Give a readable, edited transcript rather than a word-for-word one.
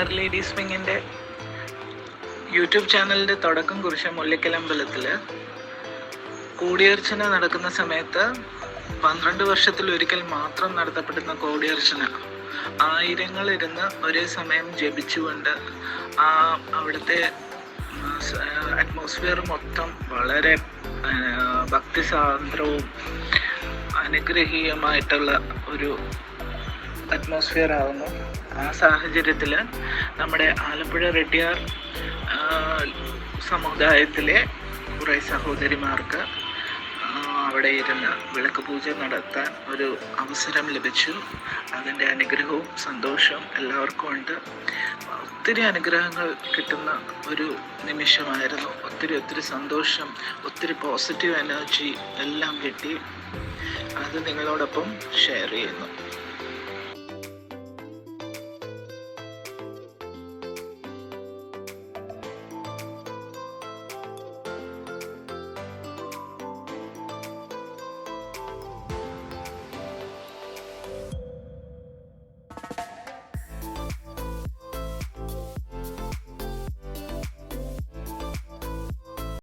റെഡിയാർ ladies വിങ്ങിൻ്റെ YouTube ചാനലിൻ്റെ തുടക്കം കുറിച്ച മുല്ലക്കലമ്പലത്തിൽ കോടിയർച്ചന നടക്കുന്ന സമയത്ത് 12 വർഷത്തിലൊരിക്കൽ മാത്രം നടത്തപ്പെടുന്ന കോടിയർച്ചന ആയിരങ്ങളിരുന്ന് ഒരേ സമയം ജപിച്ചുകൊണ്ട് അവിടുത്തെ അറ്റ്മോസ്ഫിയർ മൊത്തം വളരെ ഭക്തിസാന്ദ്രവും അനുഗ്രഹീയമായിട്ടുള്ള ഒരു അറ്റ്മോസ്ഫിയർ ആകുന്നു. ആ സാഹചര്യത്തിൽ നമ്മുടെ ആലപ്പുഴ റെഡ്ഡിയാർ സമുദായത്തിലെ കുറേ സഹോദരിമാർക്ക് അവിടെ ഇരുന്ന് വിളക്ക് പൂജ നടത്താൻ ഒരു അവസരം ലഭിച്ചു. അതിൻ്റെ അനുഗ്രഹവും സന്തോഷവും എല്ലാവർക്കും ഉണ്ട്. ഒത്തിരി അനുഗ്രഹങ്ങൾ കിട്ടുന്ന ഒരു നിമിഷമായിരുന്നു. ഒത്തിരി സന്തോഷം, ഒത്തിരി പോസിറ്റീവ് എനർജി എല്ലാം കിട്ടി. അത് നിങ്ങളോടൊപ്പം ഷെയർ ചെയ്യുന്നു.